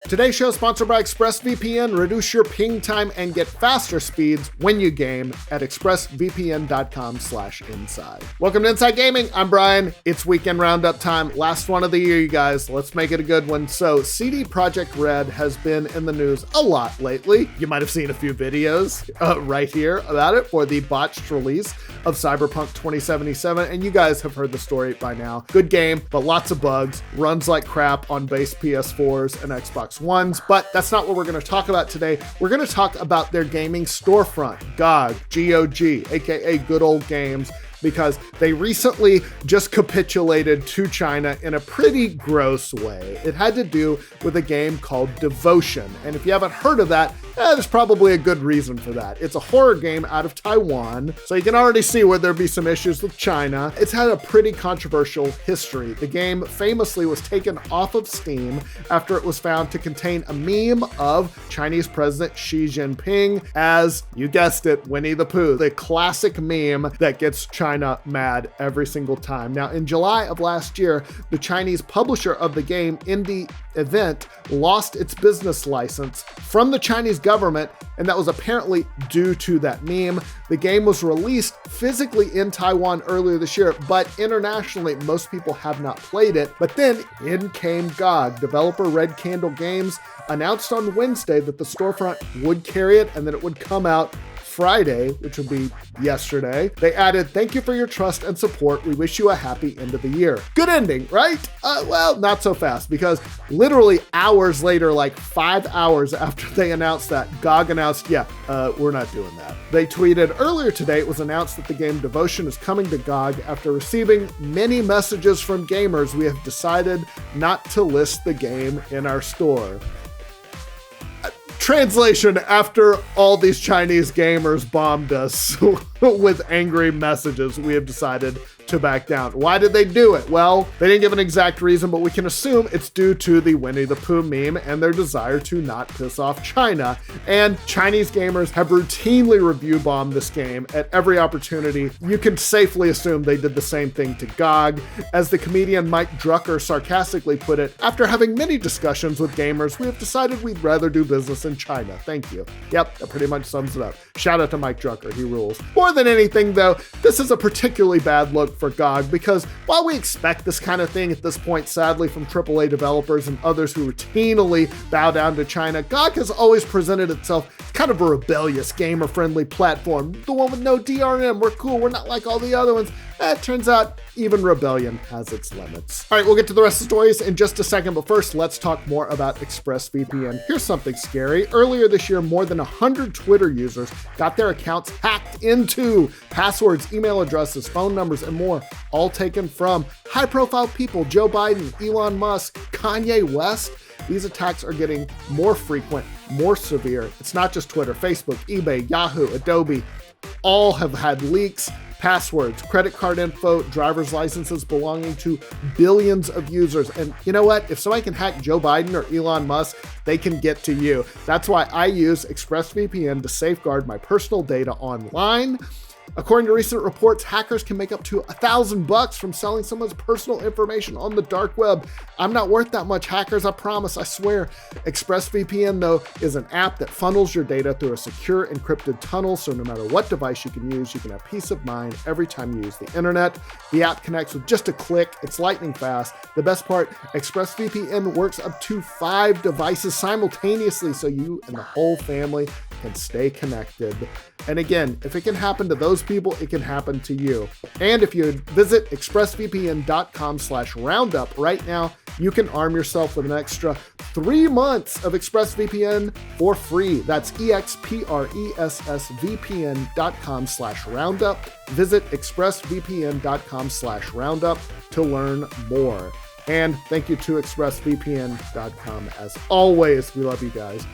Today's show is sponsored by ExpressVPN. Reduce your ping time and get faster speeds when you game at expressvpn.com/inside. Welcome to Inside Gaming. I'm Brian. It's weekend roundup time. Last one of the year, you guys. Let's make it a good one. So CD Projekt Red has been in the news a lot lately. You might have seen a few videos right here about it for the botched release of Cyberpunk 2077. And you guys have heard the story by now. Good game, but lots of bugs. Runs like crap on base PS4s and Xbox Ones. But that's not what we're going to talk about today. We're going to talk about their gaming storefront, GoG, G-O-G, aka Good Old Games, because they recently just capitulated to China in a pretty gross way. It had to do with a game called Devotion. And if you haven't heard of that, there's probably a good reason for that. It's a horror game out of Taiwan, so you can already see where there'd be some issues with China. It's had a pretty controversial history. The game famously was taken off of Steam after it was found to contain a meme of Chinese President Xi Jinping as, you guessed it, Winnie the Pooh, the classic meme that gets China mad every single time. Now, in July of last year, the Chinese publisher of the game, Indie Event, lost its business license from the Chinese government, and that was apparently due to that meme. The game was released physically in Taiwan earlier this year, but internationally, most people have not played it. But then in came GoG. Developer Red Candle Games announced on Wednesday that the storefront would carry it and that it would come out Friday, which would be yesterday. They added, "Thank you for your trust and support. We wish you a happy end of the year." Good ending, right? Well, not so fast, because literally hours later, like 5 hours after they announced that, GoG announced, we're not doing that. They tweeted, "Earlier today, it was announced that the game Devotion is coming to GoG. After receiving many messages from gamers, we have decided not to list the game in our store." Translation: after all these Chinese gamers bombed us with angry messages, we have decided to back down. Why did they do it? Well, they didn't give an exact reason, but we can assume it's due to the Winnie the Pooh meme and their desire to not piss off China. And Chinese gamers have routinely review bombed this game at every opportunity. You can safely assume they did the same thing to GoG. As the comedian Mike Drucker sarcastically put it, "After having many discussions with gamers, we have decided we'd rather do business in China. Thank you." Yep, that pretty much sums it up. Shout out to Mike Drucker, he rules. More than anything though, this is a particularly bad look for GoG, because while we expect this kind of thing at this point, sadly, from AAA developers and others who routinely bow down to China, GoG has always presented itself kind of a rebellious, gamer-friendly platform. The one with no DRM, we're cool, we're not like all the other ones. It turns out even rebellion has its limits. All right, we'll get to the rest of the stories in just a second, but first, let's talk more about ExpressVPN. Here's something scary. Earlier this year, more than 100 Twitter users got their accounts hacked into. Passwords, email addresses, phone numbers, and more, all taken from high-profile people: Joe Biden, Elon Musk, Kanye West. These attacks are getting more frequent, more severe. It's not just Twitter. Facebook, eBay, Yahoo, Adobe, all have had leaks. Passwords, credit card info, driver's licenses belonging to billions of users. And you know what? If somebody can hack Joe Biden or Elon Musk, they can get to you. That's why I use ExpressVPN to safeguard my personal data online. According to recent reports, hackers can make up to $1,000 from selling someone's personal information on the dark web. I'm not worth that much, hackers, I promise, I swear. ExpressVPN, though, is an app that funnels your data through a secure encrypted tunnel, so no matter what device you can use, you can have peace of mind every time you use the internet. The app connects with just a click. It's lightning fast. The best part, ExpressVPN works up to 5 devices simultaneously, so you and the whole family can stay connected. And again, if it can happen to those people, it can happen to you. And if you visit expressvpn.com/roundup right now, you can arm yourself with an extra 3 months of ExpressVPN for free. That's expressvpn.com/roundup. Visit expressvpn.com/roundup to learn more. And thank you to expressvpn.com as always. We love you guys.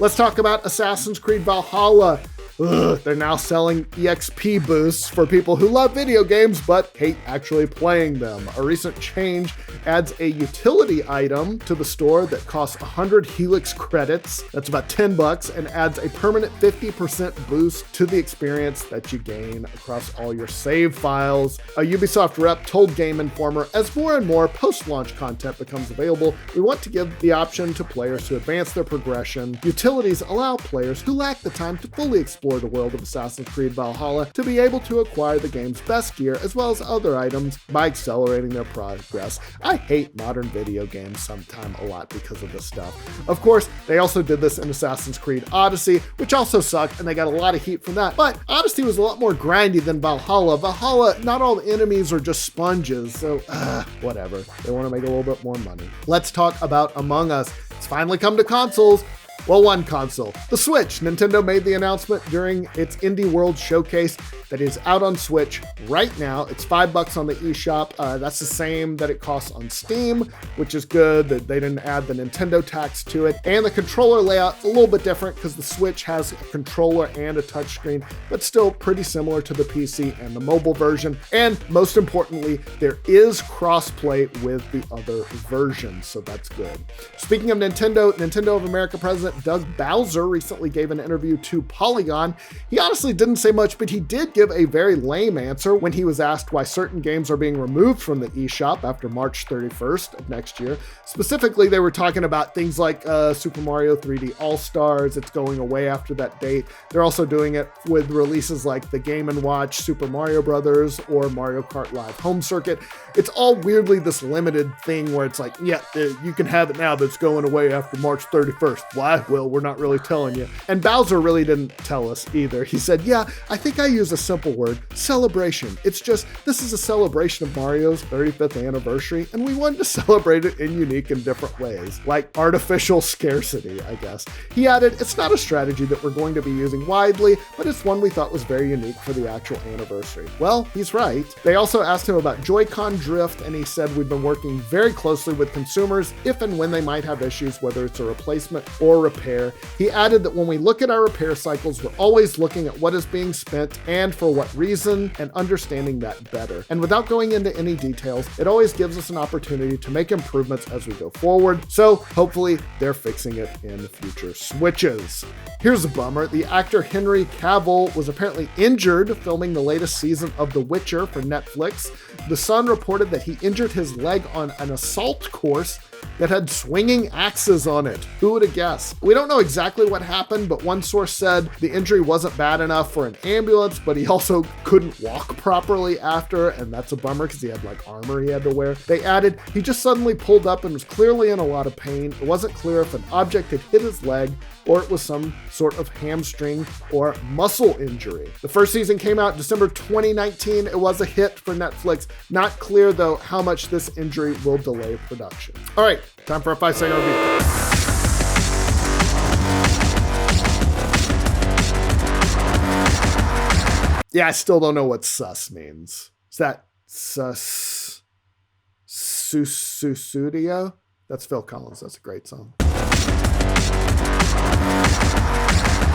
Let's talk about Assassin's Creed Valhalla. They're now selling EXP boosts for people who love video games but hate actually playing them. A recent change adds a utility item to the store that costs 100 Helix credits, that's about $10, and adds a permanent 50% boost to the experience that you gain across all your save files. A Ubisoft rep told Game Informer, as more and more post-launch content becomes available, we want to give the option to players to advance their progression. Utilities allow players who lack the time to fully explore the world of Assassin's Creed Valhalla to be able to acquire the game's best gear as well as other items by accelerating their progress. I hate modern video games sometimes a lot because of this stuff. Of course, they also did this in Assassin's Creed Odyssey, which also sucked, and they got a lot of heat from that. But Odyssey was a lot more grindy than Valhalla. Valhalla, not all the enemies are just sponges, so whatever. They want to make a little bit more money. Let's talk about Among Us. It's finally come to consoles. Well, one console, the Switch. Nintendo made the announcement during its Indie World showcase that is out on Switch right now. It's $5 on the eShop. That's the same that it costs on Steam, which is good that they didn't add the Nintendo tax to it. And the controller layout's a little bit different because the Switch has a controller and a touchscreen, but still pretty similar to the PC and the mobile version. And most importantly, there is crossplay with the other versions, so that's good. Speaking of Nintendo of America president Doug Bowser recently gave an interview to Polygon. He honestly didn't say much, but he did give a very lame answer when he was asked why certain games are being removed from the eShop after March 31st of next year. Specifically, they were talking about things like Super Mario 3D All-Stars. It's going away after that date. They're also doing it with releases like the Game & Watch Super Mario Brothers or Mario Kart Live Home Circuit. It's all weirdly this limited thing where it's like, yeah, you can have it now, but it's going away after March 31st. Why? Well, we're not really telling you. And Bowser really didn't tell us either. He said, yeah, I think I use a simple word, celebration. It's just, this is a celebration of Mario's 35th anniversary, and we wanted to celebrate it in unique and different ways, like artificial scarcity, I guess. He added, it's not a strategy that we're going to be using widely, but it's one we thought was very unique for the actual anniversary. Well, he's right. They also asked him about Joy-Con drift, and he said, we've been working very closely with consumers if and when they might have issues, whether it's a replacement or repair. He added that when we look at our repair cycles, we're always looking at what is being spent and for what reason, and understanding that better. And without going into any details, it always gives us an opportunity to make improvements as we go forward. So hopefully they're fixing it in future Switches. Here's a bummer. The actor Henry Cavil was apparently injured filming the latest season of The Witcher for Netflix. The Sun reported that he injured his leg on an assault course that had swinging axes on it. Who would have guessed? We don't know exactly what happened, but one source said the injury wasn't bad enough for an ambulance, but he also couldn't walk properly after, and that's a bummer because he had like armor he had to wear. They added, he just suddenly pulled up and was clearly in a lot of pain. It wasn't clear if an object had hit his leg or it was some sort of hamstring or muscle injury. The first season came out December 2019. It was a hit for Netflix. Not clear though how much this injury will delay production. All right, time for a 5-second review. Yeah, I still don't know what sus means. Is that sus? Susudio? That's Phil Collins. That's a great song.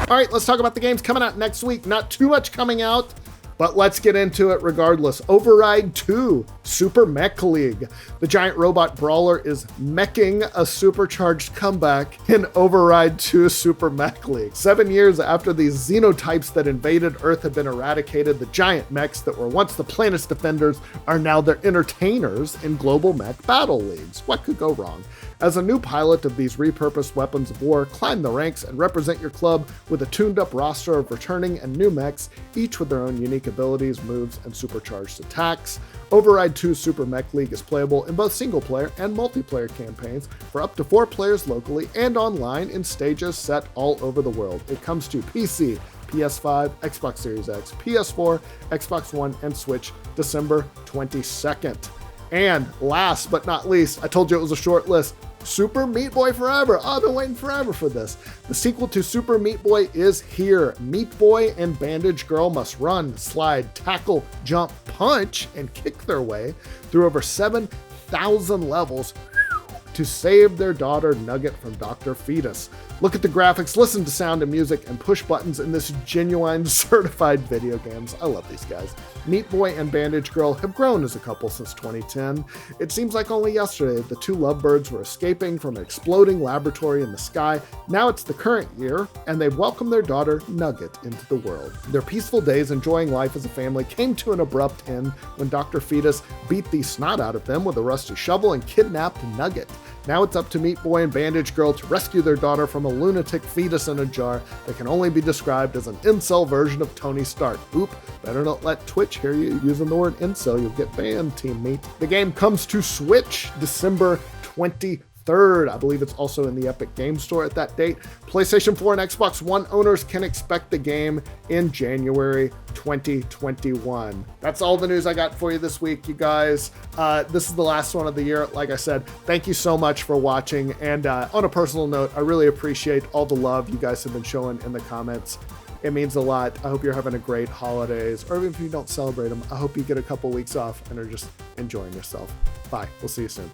All right, let's talk about the games coming out next week. Not too much coming out, but let's get into it regardless. Override 2, Super Mech League. The giant robot brawler is meching a supercharged comeback in Override 2 Super Mech League. 7 years after these xenotypes that invaded Earth have been eradicated, the giant mechs that were once the planet's defenders are now their entertainers in global mech battle leagues. What could go wrong? As a new pilot of these repurposed weapons of war, climb the ranks and represent your club with a tuned-up roster of returning and new mechs, each with their own unique abilities, moves, and supercharged attacks. Override 2 Super Mech League is playable in both single-player and multiplayer campaigns for up to 4 players locally and online in stages set all over the world. It comes to PC, PS5, Xbox Series X, PS4, Xbox One, and Switch December 22nd. And last but not least, I told you it was a short list, Super Meat Boy Forever. Oh, I've been waiting forever for this. The sequel to Super Meat Boy is here. Meat Boy and Bandage Girl must run, slide, tackle, jump, punch, and kick their way through over 7,000 levels to save their daughter Nugget from Dr. Fetus. Look at the graphics, listen to sound and music, and push buttons in this genuine certified video games. I love these guys. Meat Boy and Bandage Girl have grown as a couple since 2010. It seems like only yesterday the two lovebirds were escaping from an exploding laboratory in the sky. Now it's the current year, and they've welcomed their daughter Nugget into the world. Their peaceful days enjoying life as a family came to an abrupt end when Dr. Fetus beat the snot out of them with a rusty shovel and kidnapped Nugget. Now it's up to Meat Boy and Bandage Girl to rescue their daughter from a lunatic fetus in a jar that can only be described as an incel version of Tony Stark. Oop, better not let Twitch hear you using the word incel, you'll get banned, Team Meat. The game comes to Switch December 23rd. I believe it's also in the Epic Game Store at that date. PlayStation 4 and Xbox One owners can expect the game in January 2021. That's all the news I got for you this week, you guys. This is the last one of the year. Like I said, thank you so much for watching. And on a personal note, I really appreciate all the love you guys have been showing in the comments. It means a lot. I hope you're having a great holidays, or even if you don't celebrate them, I hope you get a couple weeks off and are just enjoying yourself. Bye. We'll see you soon.